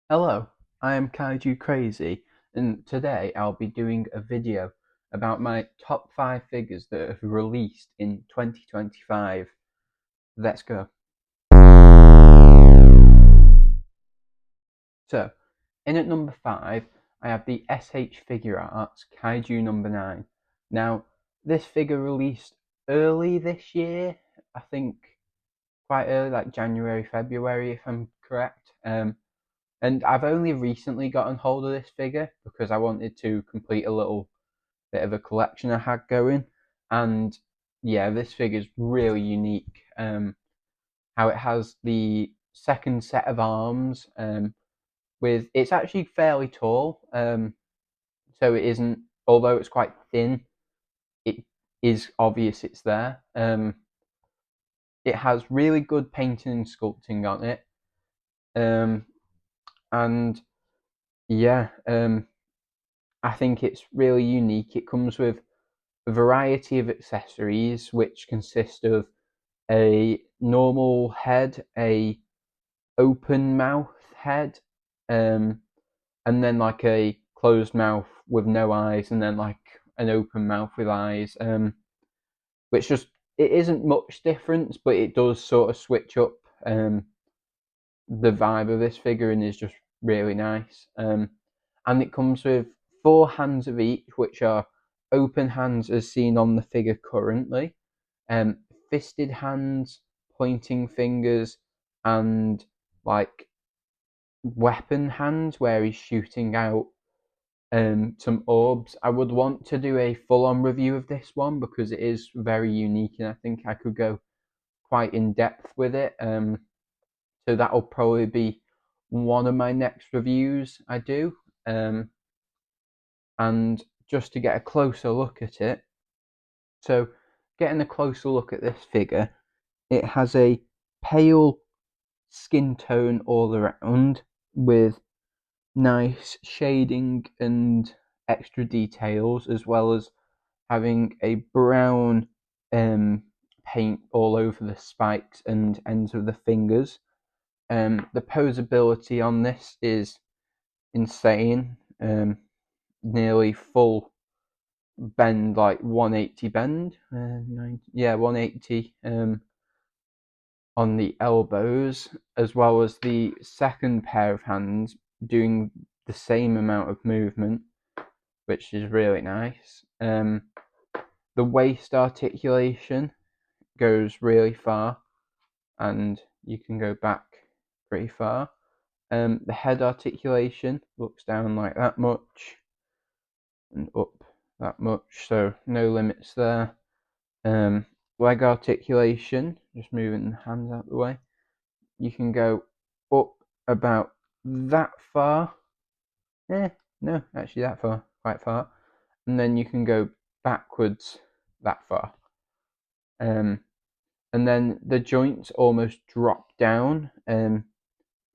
Hello, I am Kaiju Crazy, and today I'll be doing a video about my top 5 figures that have released in 2025. Let's go. So, in at number 5, I have the SH Figuarts Kaiju number 9. Now, this figure released early this year, I think quite early, like January, February, if I'm correct. And I've only recently gotten hold of this figure because I wanted to complete a little bit of a collection I had going. And yeah, this figure is really unique. How it has the second set of arms, with it's actually fairly tall. So it isn't, although it's quite thin, it is obvious it's there. It has really good painting and sculpting on it. Um, and yeah, I think it's really unique. It comes with a variety of accessories, which consist of a normal head, a open mouth head, um, and then like a closed mouth with no eyes, and then like an open mouth with eyes. Which just it isn't much difference, but it does sort of switch up um, the vibe of this figure and is just really nice. And it comes with 4 hands of each, which are open hands as seen on the figure currently, um, fisted hands, pointing fingers, and like weapon hands where he's shooting out some orbs. I would want to do a full-on review of this one because it is very unique, and I think I could go quite in depth with it. So that'll probably be one of my next reviews I do. Um, and just to get a closer look at it, so getting a closer look at this figure, it has a pale skin tone all around with nice shading and extra details, as well as having a brown paint all over the spikes and ends of the fingers. The posability on this is insane. Nearly full bend, like 180 bend. 180 on the elbows, as well as the second pair of hands doing the same amount of movement, which is really nice. The waist articulation goes really far, and you can go back pretty far. The head articulation looks down like that much and up that much, so no limits there. Leg articulation, just moving the hands out of the way, you can go up about that far. No, actually that far, quite far. And then you can go backwards that far. And then the joints almost drop down.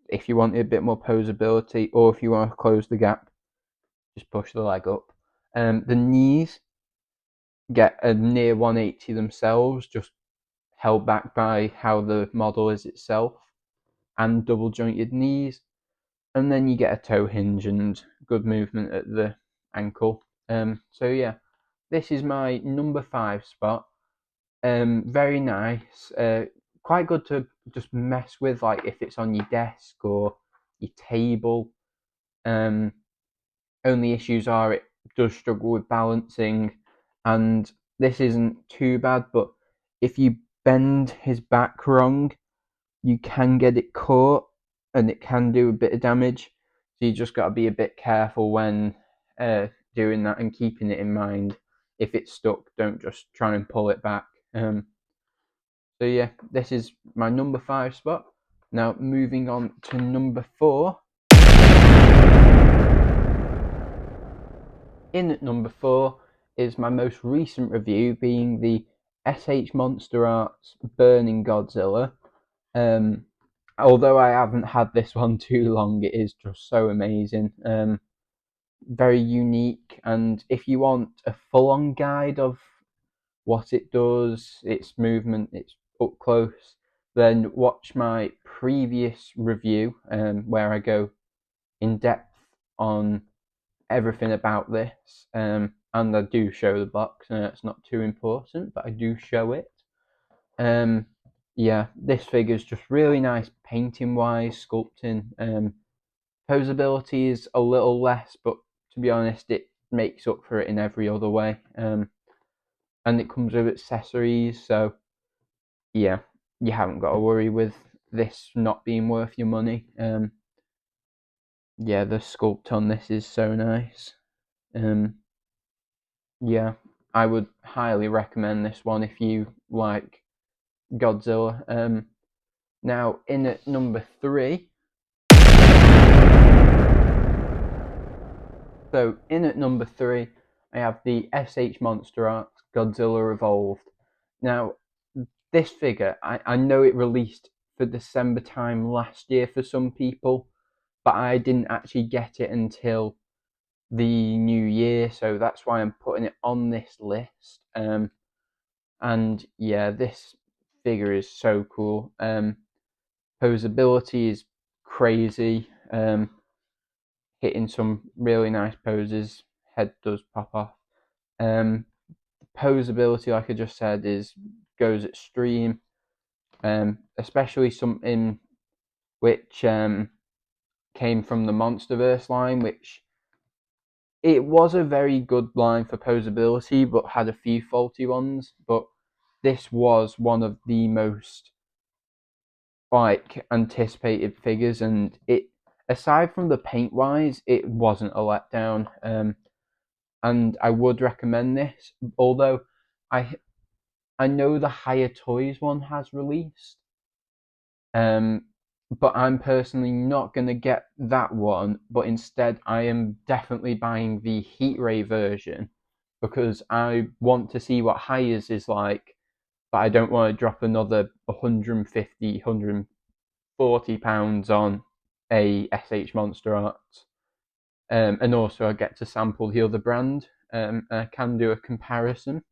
If you wanted a bit more posability, or if you want to close the gap, just push the leg up. The knees get a near 180 themselves, just held back by how the model is itself, and double jointed knees. And then you get a toe hinge and good movement at the ankle. So yeah, this is my number 5 spot. Very nice. Quite good to just mess with, like if it's on your desk or your table. Um, Only issues are it does struggle with balancing, and this isn't too bad. But if you bend his back wrong, you can get it caught, and it can do a bit of damage. So you just got to be a bit careful when doing that and keeping it in mind. If it's stuck, don't just try and pull it back. So yeah, this is my number 5 spot. Now moving on to number 4. In at number 4 is my most recent review, being the SH monsterarts Burning Godzilla. Um, Although I haven't had this one too long, it is just so amazing. Very unique, and if you want a full-on guide of what it does, its movement, its up close, then watch my previous review, where I go in depth on everything about this, and I do show the box. It's not too important, but I do show it. Yeah, this figure is just really nice painting wise, sculpting. Posability is a little less, but to be honest, it makes up for it in every other way. And it comes with accessories, so yeah, you haven't got to worry with this not being worth your money. Yeah, the sculpt on this is so nice. Yeah, I would highly recommend this one if you like Godzilla. Now, in at number 3, I have the SH monsterarts Godzilla Evolved. Now, this figure, I know it released for December time last year for some people, but I didn't actually get it until the new year, so that's why I'm putting it on this list. And yeah, this figure is so cool. Posability is crazy. Hitting some really nice poses. Head does pop off. Posability, like I just said, goes extreme. Especially something which came from the MonsterVerse line, which it was a very good line for posability, but had a few faulty ones. But this was one of the most anticipated figures, and it, aside from the paint wise, it wasn't a letdown. And I would recommend this, although I I know the Higher Toys one has released, but I'm personally not gonna get that one. But instead, I am definitely buying the Heat Ray version because I want to see what Hires is like, but I don't want to drop another 150, £140 on a SH monsterarts. And also I get to sample the other brand. I can do a comparison.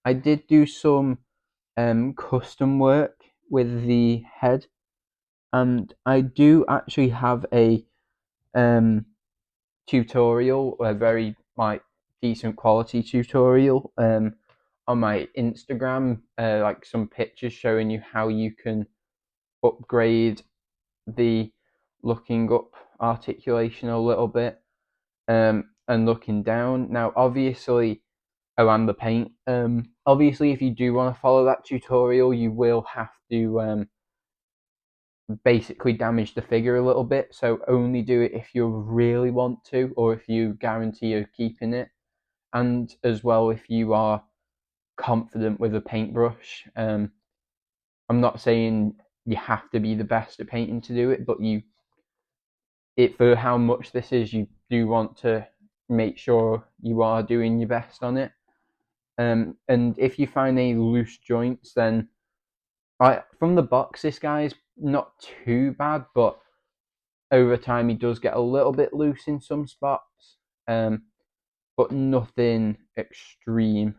I did do some custom work with the head, and I do actually have a um, tutorial, a very decent quality tutorial on my Instagram, like some pictures showing you how you can upgrade the looking up articulation a little bit, and looking down. Now, obviously, around the paint. Obviously, if you do want to follow that tutorial, you will have to basically damage the figure a little bit. So only do it if you really want to, or if you guarantee you're keeping it, and as well if you are confident with a paintbrush. I'm not saying you have to be the best at painting to do it, but for how much this is, you do want to make sure you are doing your best on it. And if you find any loose joints, then from the box, this guy's not too bad, but over time he does get a little bit loose in some spots, but nothing extreme.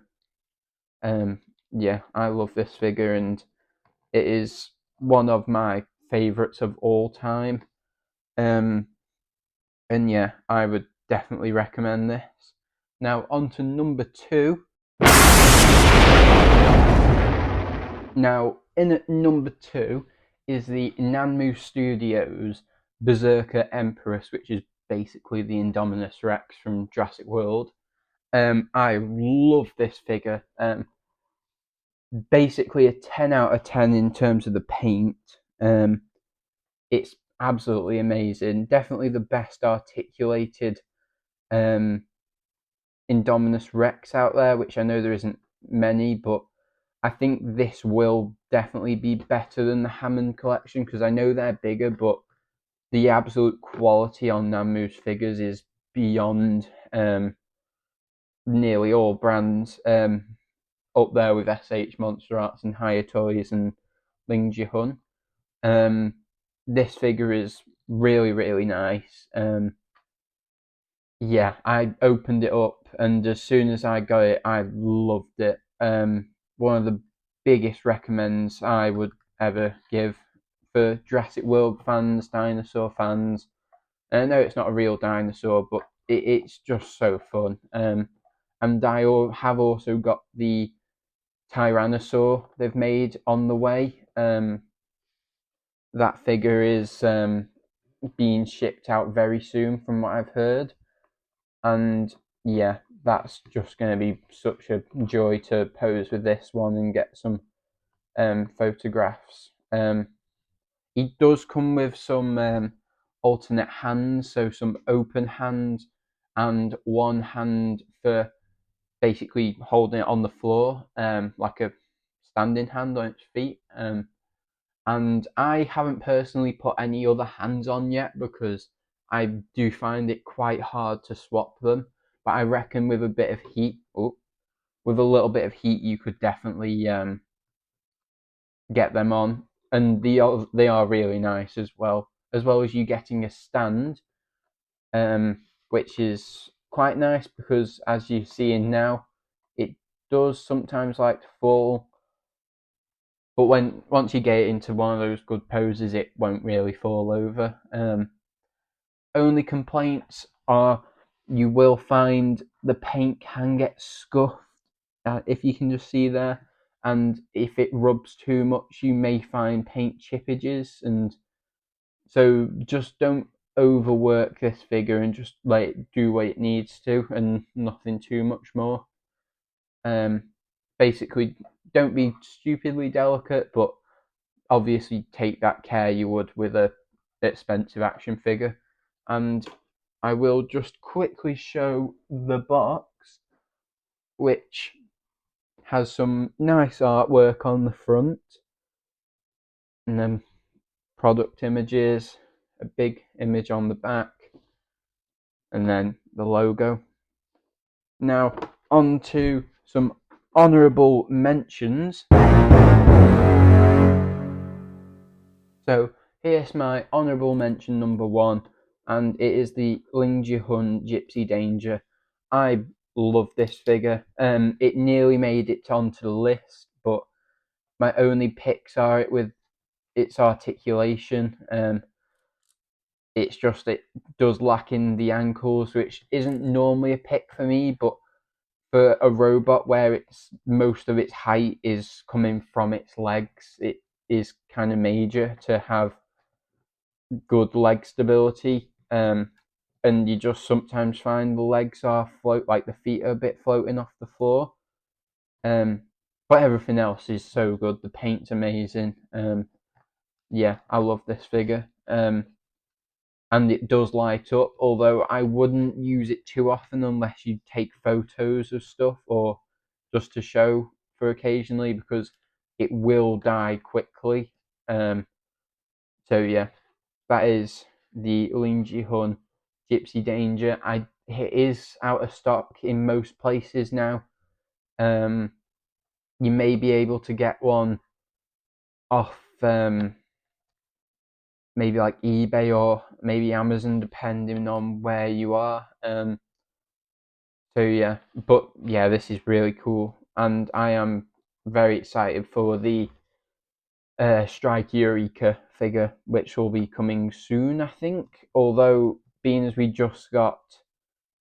Yeah, I love this figure, and it is one of my favorites of all time. And yeah, I would definitely recommend this. Now, on to number 2. Now, in at number 2 is the Nanmu Studios Bezerker Empress, which is basically the Indominus Rex from Jurassic World. I love this figure. Basically a 10 out of 10 in terms of the paint. It's absolutely amazing. Definitely the best articulated Indominus Rex out there, which I know there isn't many, but I think this will definitely be better than the Hammond collection because I know they're bigger, but the absolute quality on Nanmu's figures is beyond nearly all brands, up there with SH monsterarts and Higher Toys and lingjihun. This figure is really, really nice. Yeah, I opened it up, and as soon as I got it, I loved it. One of the biggest recommends I would ever give for Jurassic World fans, dinosaur fans. And I know it's not a real dinosaur, but it's just so fun. And I have also got the Tyrannosaur they've made on the way. That figure is being shipped out very soon, from what I've heard. And yeah, that's just going to be such a joy to pose with this one and get some photographs. It does come with some alternate hands, so some open hands and one hand for basically holding it on the floor, like a standing hand on its feet. And I haven't personally put any other hands on yet because I do find it quite hard to swap them. But I reckon with a bit of heat, with a little bit of heat, you could definitely get them on, and they are really nice as well. As well as you getting a stand, which is quite nice because as you see in now, it does sometimes like to fall. But once you get it into one of those good poses, it won't really fall over. Only complaints are you will find the paint can get scuffed, if you can just see there, and if it rubs too much, you may find paint chippages, and so just don't overwork this figure and just let it do what it needs to, and nothing too much more. Basically, don't be stupidly delicate, but obviously take that care you would with a expensive action figure. And I will just quickly show the box, which has some nice artwork on the front, and then product images, a big image on the back, and then the logo. Now, on to some honourable mentions. So, here's my honourable mention number 1, and it is the Lingjihun Gypsy Danger. I love this figure. It nearly made it onto the list, but my only picks are it with its articulation. It's just it does lack in the ankles, which isn't normally a pick for me, but for a robot where it's most of its height is coming from its legs, it is kind of major to have good leg stability. And you just sometimes find the legs are like the feet are a bit floating off the floor. But everything else is so good. The paint's amazing. Yeah, I love this figure. And it does light up, although I wouldn't use it too often unless you take photos of stuff or just to show for occasionally, because it will die quickly. So yeah, that is the Lingjihun Gypsy Danger. It is out of stock in most places now. You may be able to get one off maybe like eBay or maybe Amazon, depending on where you are. So yeah, but yeah, this is really cool, and I am very excited for the Strike Eureka figure, which will be coming soon, I think. Although, being as we just got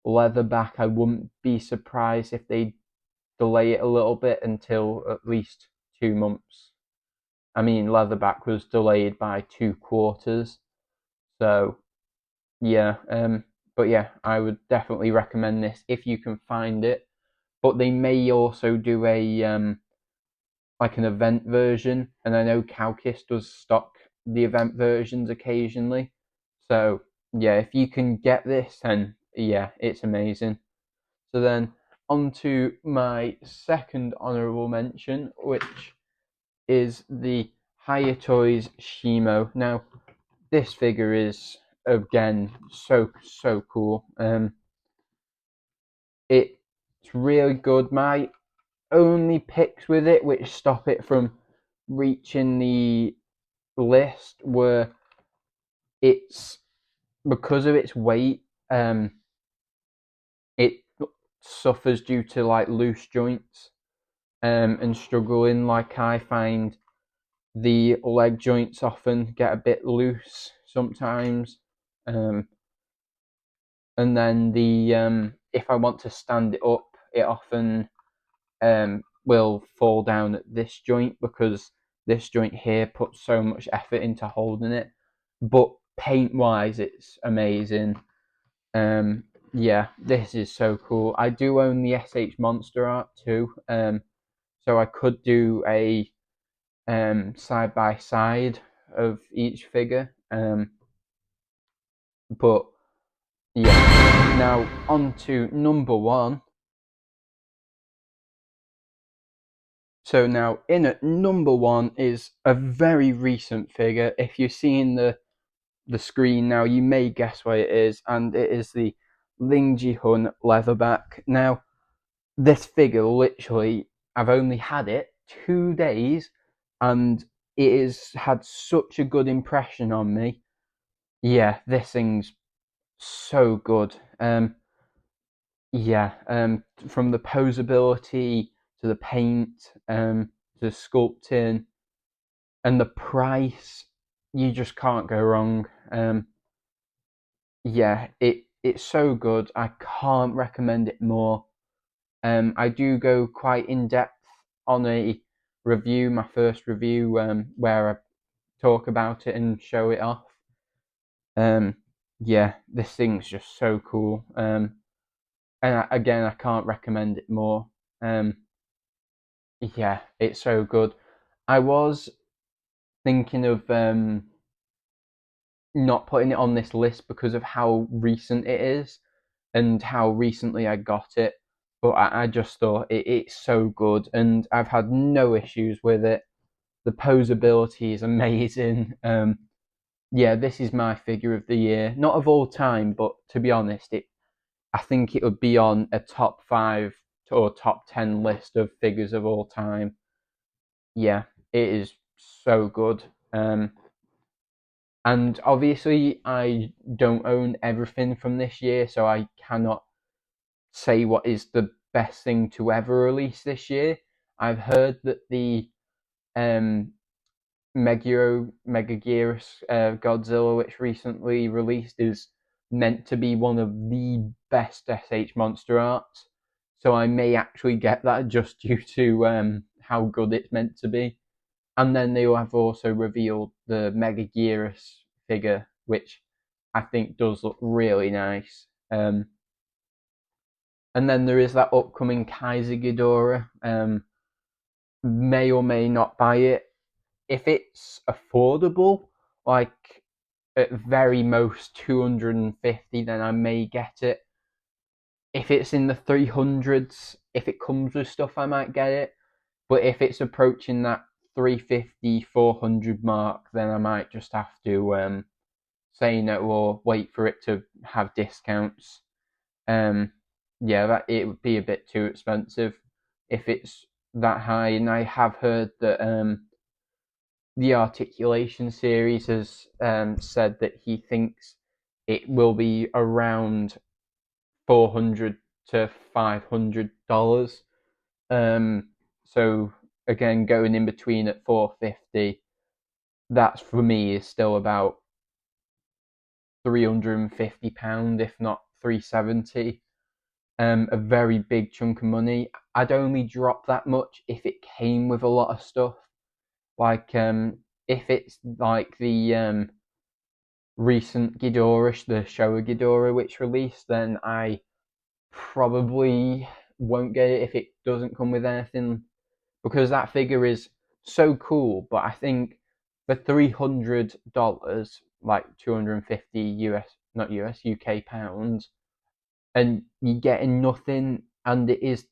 leatherback, I wouldn't be surprised if they delay it a little bit until at least 2 months. I mean, leatherback was delayed by 2 quarters, so yeah. But yeah, I would definitely recommend this if you can find it. But they may also do a like an event version, and I know Cowkiss does stock the event versions occasionally. So yeah, if you can get this, then yeah, it's amazing. So then on to my second honourable mention, which is the Higher Toys Shimo. Now, this figure is again so cool. It's really good. My only picks with it, which stop it from reaching the list, were it's because of its weight. It suffers due to like loose joints, and struggling. Like I find The leg joints often get a bit loose sometimes, um, and then if I want to stand it up, it often will fall down at this joint because this joint here puts so much effort into holding it. But paint wise, it's amazing. Um, yeah, this is so cool. I do own the SH Monster Art too, so I could do a side by side of each figure. But yeah, now on to number one. So now in at number one is a very recent figure. If you're seeing the screen now, you may guess what it is, and it is the lingjihun leatherback. Now, this figure, literally, I've only had it 2 days, and it has had such a good impression on me. Yeah, this thing's so good. Yeah, from the posability to the paint, to the sculpting, and the price, you just can't go wrong. Yeah, it's so good. I can't recommend it more. I do go quite in depth on a review, my first review, where I talk about it and show it off. Um, yeah, this thing's just so cool. Again, I can't recommend it more. Um, yeah, it's so good. I was thinking of not putting it on this list because of how recent it is and how recently I got it. But I just thought it's so good, and I've had no issues with it. The posability is amazing. Yeah, this is my figure of the year, not of all time, but to be honest, I think it would be on a top 5 or top 10 list of figures of all time. Yeah, it is so good. And obviously, I don't own everything from this year, so I cannot say what is the best thing to ever release this year. I've heard that the um, Megagearus Godzilla, which recently released, is meant to be one of the best SH monster arts. So I may actually get that just due to how good it's meant to be. And then they have also revealed the Megagearus figure, which I think does look really nice. And then there is that upcoming Kaiser Ghidorah. May or may not buy it. If it's affordable, like at very most 250, then I may get it. If it's in the 300s, if it comes with stuff, I might get it. But if it's approaching that 350, 400 mark, then I might just have to say no or wait for it to have discounts. Um, yeah, that it would be a bit too expensive if it's that high. And I have heard that the Articulation series has said that he thinks it will be around $400 to $500. So again, going in between at 450, that's for me is still about £350, if not 370. A very big chunk of money. I'd only drop that much if it came with a lot of stuff. Like if it's like the recent Ghidorah, the Showa Ghidorah which released, then I probably won't get it if it doesn't come with anything because that figure is so cool. But I think for $300, like 250 US, not US, UK pounds, and you're getting nothing, and it is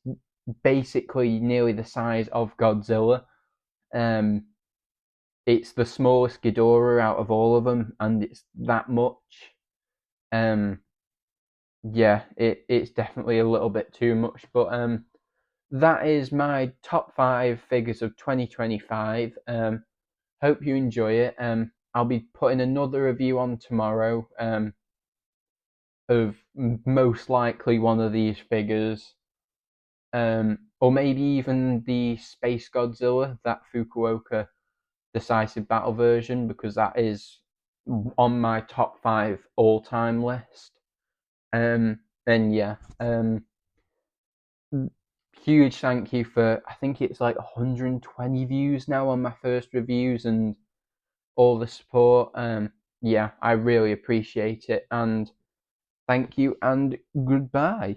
basically nearly the size of Godzilla. Um, it's the smallest Ghidorah out of all of them, and it's that much. Um, yeah, it's definitely a little bit too much, but that is my top 5 figures of 2025. Hope you enjoy it. I'll be putting another review on tomorrow of most likely one of these figures, or maybe even the Space Godzilla that Fukuoka Decisive Battle version, because that is on my top 5 all-time list. And yeah, huge thank you for, I think it's like 120 views now on my first reviews, and all the support. Yeah, I really appreciate it, and thank you and goodbye.